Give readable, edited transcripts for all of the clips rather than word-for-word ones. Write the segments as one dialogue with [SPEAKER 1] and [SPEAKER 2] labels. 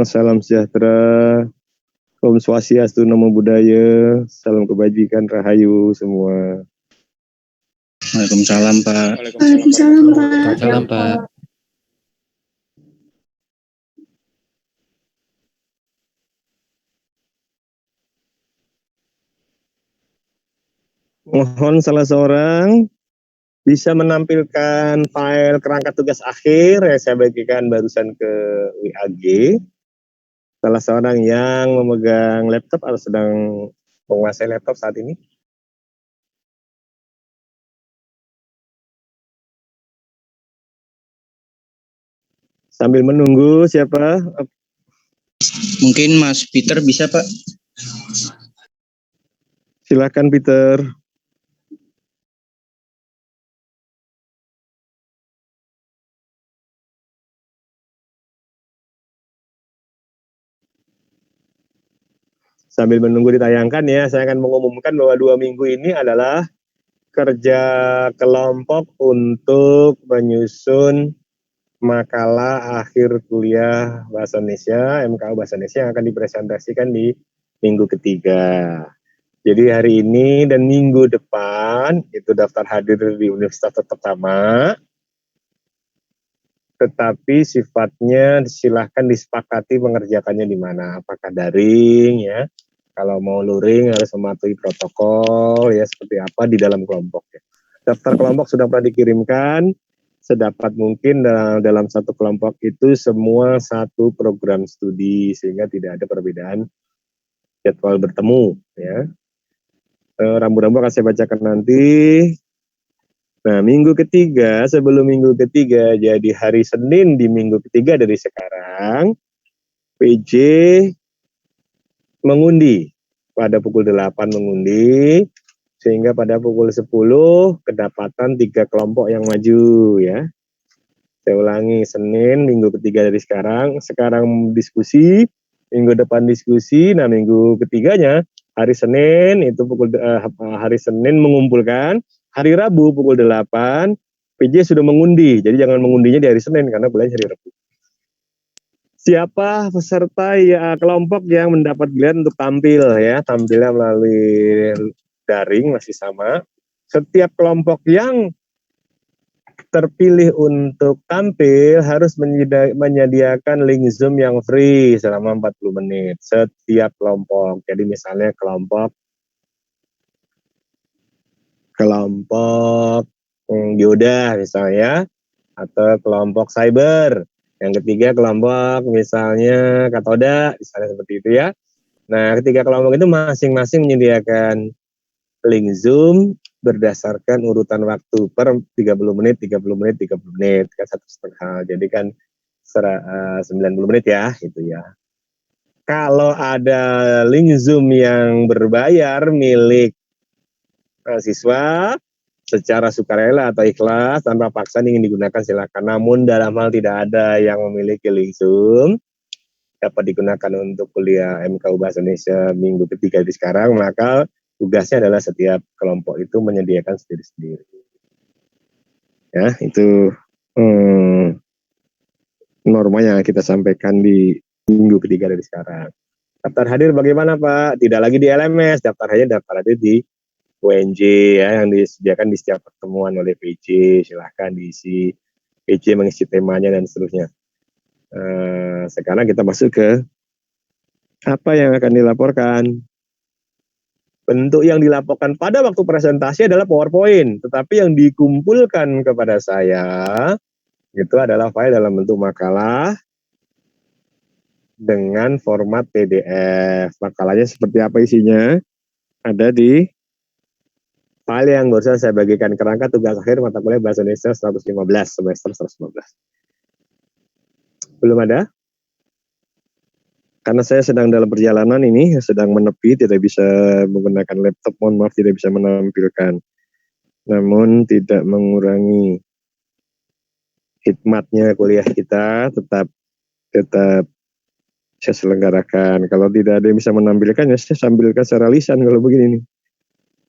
[SPEAKER 1] Salam sejahtera, Om Swastiastu, Namo Buddhaya, salam kebajikan, rahayu semua.
[SPEAKER 2] Waalaikumsalam Pak.
[SPEAKER 3] Waalaikumsalam Pak.
[SPEAKER 4] Waalaikumsalam Pak.
[SPEAKER 1] Mohon salah seorang bisa menampilkan file kerangka tugas akhir yang saya bagikan barusan ke WAG. Salah seorang yang memegang laptop atau sedang menguasai laptop saat ini. Sambil menunggu siapa?
[SPEAKER 2] Mungkin Mas Peter bisa Pak.
[SPEAKER 1] Silakan Peter. Sambil menunggu ditayangkan ya, saya akan mengumumkan bahwa 2 minggu ini adalah kerja kelompok untuk menyusun makalah akhir kuliah Bahasa Indonesia, MKU Bahasa Indonesia yang akan dipresentasikan di minggu ketiga. Jadi hari ini dan minggu depan itu daftar hadir di universitas tetap sama, tetapi sifatnya silahkan disepakati mengerjakannya di mana, apakah daring ya, kalau mau luring harus mematuhi protokol ya seperti apa di dalam kelompok ya. Daftar kelompok sudah pernah dikirimkan, sedapat mungkin dalam satu kelompok itu semua satu program studi sehingga tidak ada perbedaan jadwal bertemu ya. Rambu-rambu akan saya bacakan nanti. Nah, minggu ketiga, sebelum minggu ketiga, jadi hari Senin di minggu ketiga dari sekarang, PJ mengundi pada pukul 8 mengundi, sehingga pada pukul 10 kedapatan 3 kelompok yang maju ya. Saya ulangi, Senin minggu ketiga dari sekarang diskusi, minggu depan diskusi, nah minggu ketiganya hari Senin itu hari Senin mengumpulkan, hari Rabu pukul 8 PJ sudah mengundi, jadi jangan mengundinya di hari Senin karena bulan hari Rabu. Siapa peserta ya kelompok yang mendapat giliran untuk tampil ya, tampilnya melalui daring masih sama. Setiap kelompok yang terpilih untuk tampil harus menyediakan link Zoom yang free selama 40 menit setiap kelompok. Jadi misalnya kelompok bioda misalnya, atau kelompok cyber. Yang ketiga kelompok misalnya katoda, misalnya seperti itu ya. Nah, ketiga kelompok itu masing-masing menyediakan link Zoom berdasarkan urutan waktu per 30 menit, 30 menit, 30 menit, kan 1,5. Jadi kan 90 menit ya, gitu ya. Kalau ada link Zoom yang berbayar milik siswa, secara sukarela atau ikhlas tanpa paksaan ingin digunakan silakan. Namun dalam hal tidak ada yang memiliki link Zoom dapat digunakan untuk kuliah MKU Bahasa Indonesia minggu ketiga di sekarang, maka tugasnya adalah setiap kelompok itu menyediakan sendiri-sendiri. Ya, itu norma yang kita sampaikan di minggu ketiga dari sekarang. Daftar hadir bagaimana Pak? Tidak lagi di LMS, daftar hadir di UNJ ya, yang disediakan di setiap pertemuan oleh PJ, silahkan diisi, PJ mengisi temanya dan seterusnya. Sekarang kita masuk ke apa yang akan dilaporkan. Bentuk yang dilaporkan pada waktu presentasi adalah PowerPoint, tetapi yang dikumpulkan kepada saya itu adalah file dalam bentuk makalah dengan format PDF. Makalahnya seperti apa isinya? Ada di file yang barusan saya bagikan, kerangka tugas akhir mata kuliah Bahasa Indonesia 115, semester 115. Belum ada? Karena saya sedang dalam perjalanan ini, sedang menepi, tidak bisa menggunakan laptop, mohon maaf tidak bisa menampilkan. Namun tidak mengurangi hikmatnya kuliah kita, tetap saya selenggarakan. Kalau tidak ada yang bisa menampilkan, ya saya sambilkan secara lisan kalau begini nih.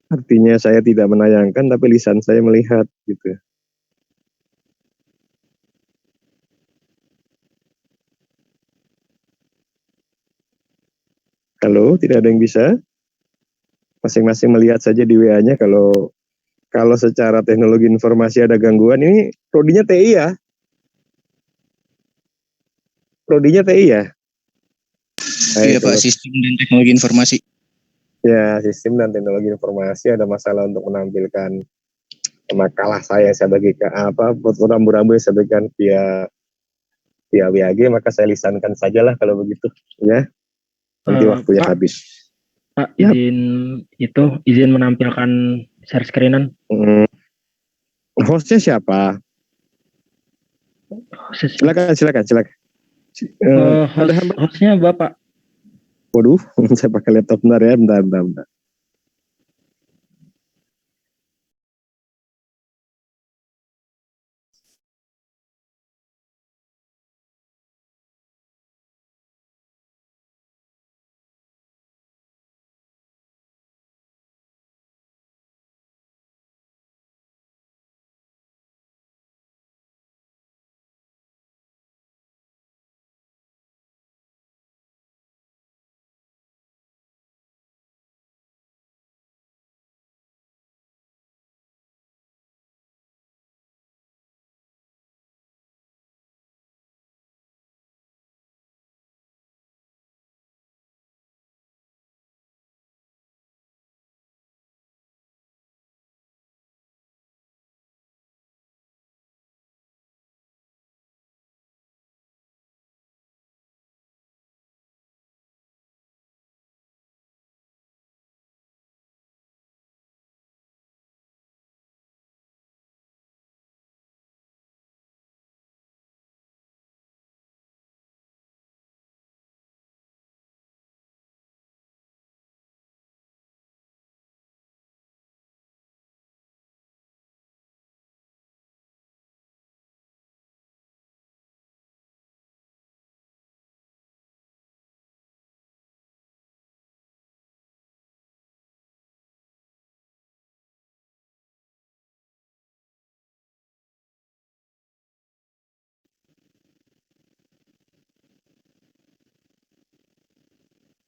[SPEAKER 1] Artinya saya tidak menayangkan, tapi lisan saya melihat gitu. Halo, tidak ada yang bisa? Masing-masing melihat saja di WA-nya kalau secara teknologi informasi ada gangguan. Ini prodinya TI ya? Prodinya TI ya?
[SPEAKER 2] Iya
[SPEAKER 1] Baik,
[SPEAKER 2] Pak,
[SPEAKER 1] kalau
[SPEAKER 2] sistem dan teknologi informasi.
[SPEAKER 1] ya sistem dan teknologi informasi ada masalah untuk menampilkan makalah saya bagi ke apa rambu-rambu yang saya berikan via WAG, maka saya lisankan sajalah kalau begitu ya. Nanti waktunya
[SPEAKER 3] Pak,
[SPEAKER 1] habis.
[SPEAKER 3] Pak,
[SPEAKER 1] Ya.
[SPEAKER 3] izin menampilkan share screenan.
[SPEAKER 1] Hostnya siapa? Silakan.
[SPEAKER 3] Hostnya Bapak.
[SPEAKER 1] Waduh, saya pakai laptop bentar ya, bentar.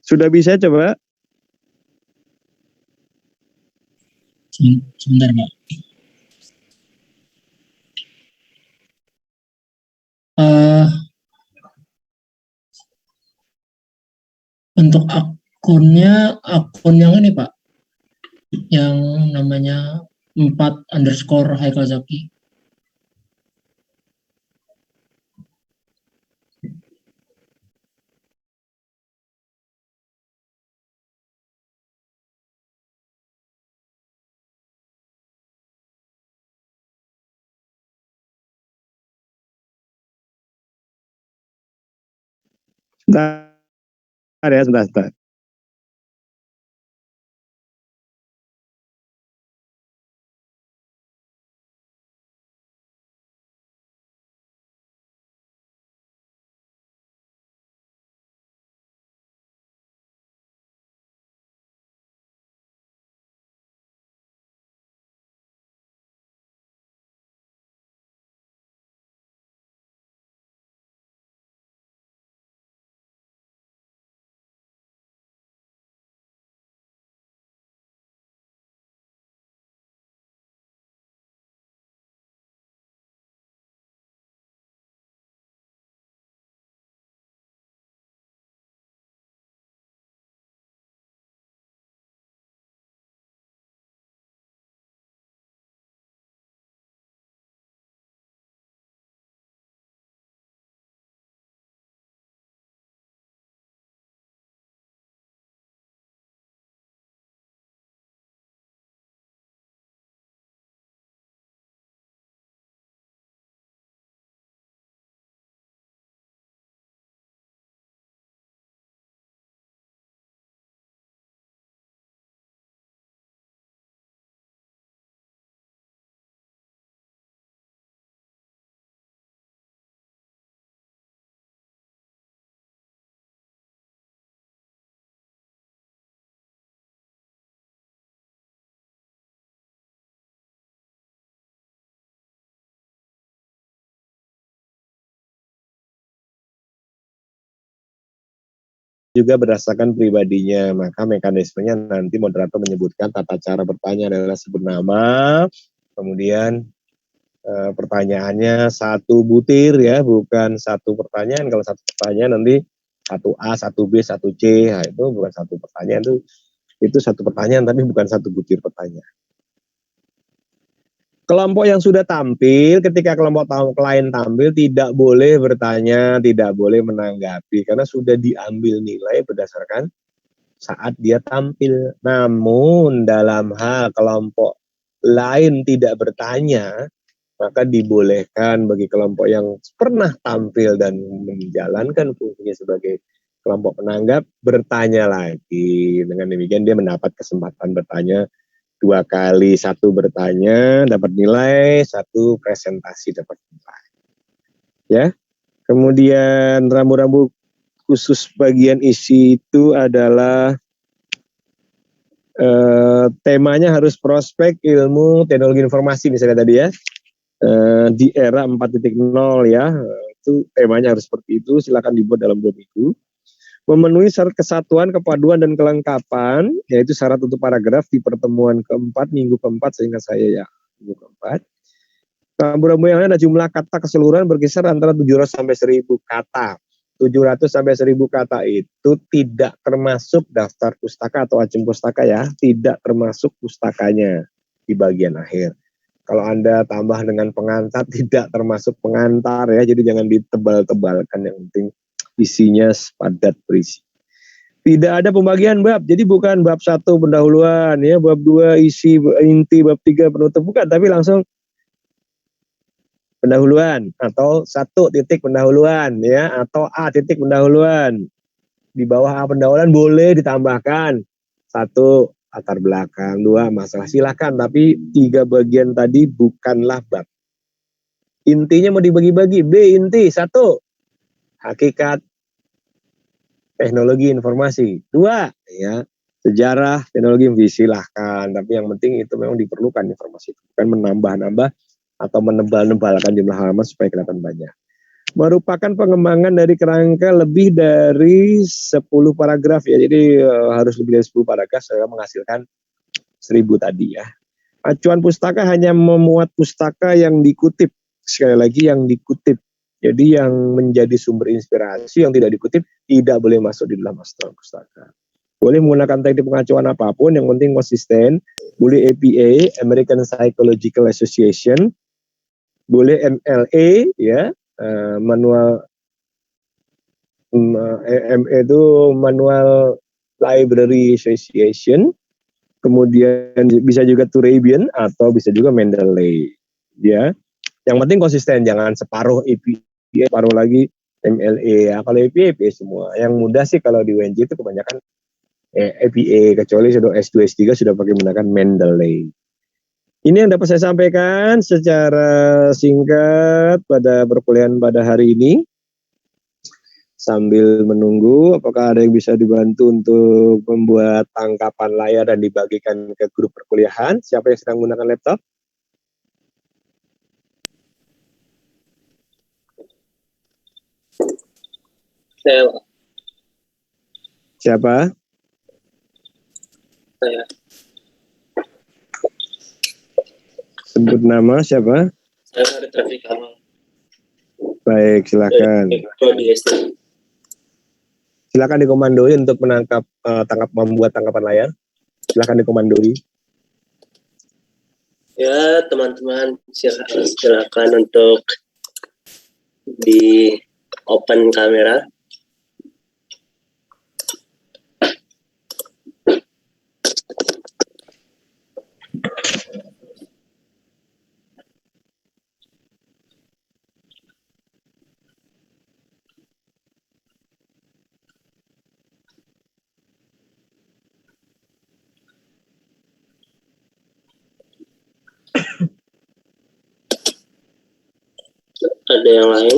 [SPEAKER 1] Sudah bisa coba?
[SPEAKER 2] Sebentar Pak. Untuk akun yang ini Pak, yang namanya 4_Haikal Zaki.
[SPEAKER 1] Sebentar. juga berdasarkan pribadinya. Maka mekanismenya nanti moderator menyebutkan tata cara bertanya adalah sebut nama, kemudian pertanyaannya satu butir ya, bukan satu pertanyaan. Kalau satu pertanyaan nanti satu A, satu B, satu C, nah itu bukan satu pertanyaan, itu satu pertanyaan tapi bukan satu butir pertanyaan. Kelompok yang sudah tampil, ketika kelompok lain tampil tidak boleh bertanya, tidak boleh menanggapi karena sudah diambil nilai berdasarkan saat dia tampil. Namun dalam hal kelompok lain tidak bertanya, maka dibolehkan bagi kelompok yang pernah tampil dan menjalankan fungsinya sebagai kelompok penanggap bertanya lagi. Dengan demikian dia mendapat kesempatan bertanya 2 kali, 1 bertanya dapat nilai, 1 presentasi dapat nilai. Ya. Kemudian rambu-rambu khusus bagian isi itu adalah temanya harus prospek ilmu teknologi informasi misalnya tadi ya. Di era 4.0 ya, itu temanya harus seperti itu, silakan dibuat dalam 2 minggu. Memenuhi syarat kesatuan, kepaduan, dan kelengkapan, yaitu syarat untuk paragraf di pertemuan keempat, minggu keempat, seingat saya ya, minggu keempat. Rambu-rambu yang ada jumlah kata keseluruhan berkisar antara 700 sampai 1000 kata. 700 sampai 1000 kata itu tidak termasuk daftar pustaka atau ajeng pustaka ya, tidak termasuk pustakanya di bagian akhir. Kalau Anda tambah dengan pengantar, tidak termasuk pengantar ya, jadi jangan ditebal-tebalkan, yang penting isinya padat berisi. Tidak ada pembagian bab, jadi bukan bab 1 pendahuluan ya, bab 2 isi inti, bab 3 penutup, bukan, tapi langsung pendahuluan atau 1 titik pendahuluan ya, atau A titik pendahuluan. Di bawah A pendahuluan boleh ditambahkan 1 latar belakang, 2 masalah, silakan, tapi 3 bagian tadi bukanlah bab. Intinya mau dibagi-bagi, B inti 1 hakikat teknologi informasi, 2 ya sejarah teknologi informasi, silahkan, tapi yang penting itu memang diperlukan informasi itu, bukan menambah-nambah atau menebal-nebalkan jumlah halaman supaya kelihatan banyak. Merupakan pengembangan dari kerangka lebih dari 10 paragraf ya, jadi harus lebih dari 10 paragraf saya menghasilkan 1000 tadi ya. Acuan pustaka hanya memuat pustaka yang dikutip, sekali lagi yang dikutip. Jadi yang menjadi sumber inspirasi yang tidak dikutip tidak boleh masuk di dalam acuan pustaka. Boleh menggunakan teknik pengacuan apapun, yang penting konsisten. Boleh APA, American Psychological Association, boleh MLA ya, manual MA itu Manual Library Association, kemudian bisa juga Turabian atau bisa juga Mendeley ya. Yang penting konsisten, jangan separuh APA, separuh lagi MLA ya. Kalau APA semua. Yang mudah sih kalau di UNJ itu kebanyakan APA, kecuali sudah S2 S3 sudah pakai menggunakan Mendeley. Ini yang dapat saya sampaikan secara singkat pada perkuliahan pada hari ini. Sambil menunggu apakah ada yang bisa dibantu untuk membuat tangkapan layar dan dibagikan ke grup perkuliahan. Siapa yang sedang menggunakan laptop?
[SPEAKER 4] Saya.
[SPEAKER 1] Siapa?
[SPEAKER 4] Saya.
[SPEAKER 1] Sebut nama siapa?
[SPEAKER 4] Saya ada traffic amal.
[SPEAKER 1] Baik, silakan. Silakan dikomandoi untuk menangkap membuat tangkapan layar. Silakan dikomandoi.
[SPEAKER 4] Ya, teman-teman, silakan untuk di open kamera. Ada yang lain?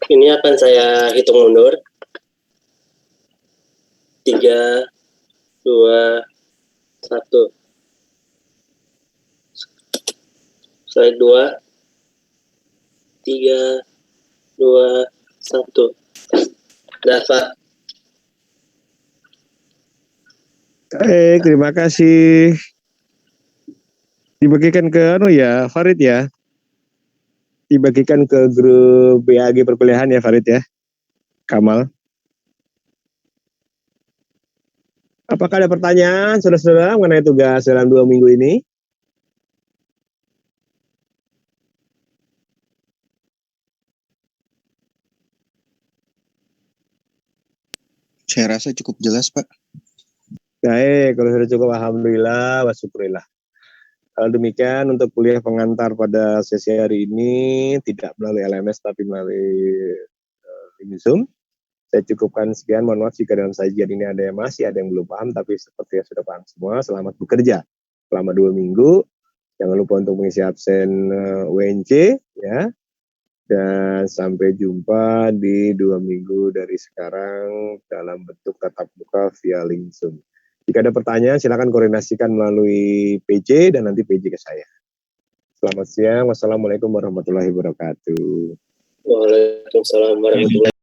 [SPEAKER 4] Ini akan saya hitung mundur. 3, 2, 1. Slide 2. 3, 2, 1. Dah, Pak.
[SPEAKER 1] Baik, terima kasih. Dibagikan ke Farid ya. Dibagikan ke grup BAG perkuliahan ya Farid ya. Kamal. Apakah ada pertanyaan saudara-saudara mengenai tugas dalam 2 minggu ini?
[SPEAKER 2] Saya rasa cukup jelas, Pak.
[SPEAKER 1] Baik, kalau sudah cukup alhamdulillah wa syukurillah. Kalau demikian untuk kuliah pengantar pada sesi hari ini tidak melalui LMS tapi melalui Zoom. Saya cukupkan sekian, mohon maaf jika dalam sajian ini ada yang masih ada yang belum paham, tapi seperti yang sudah paham semua, selamat bekerja selama 2 minggu. Jangan lupa untuk mengisi absen WNC ya. Dan sampai jumpa di 2 minggu dari sekarang dalam bentuk tatap muka via link Zoom. Jika ada pertanyaan silakan koordinasikan melalui PJ dan nanti PJ ke saya. Selamat siang, wassalamualaikum warahmatullahi wabarakatuh.
[SPEAKER 4] Waalaikumsalam warahmatullahi wabarakatuh.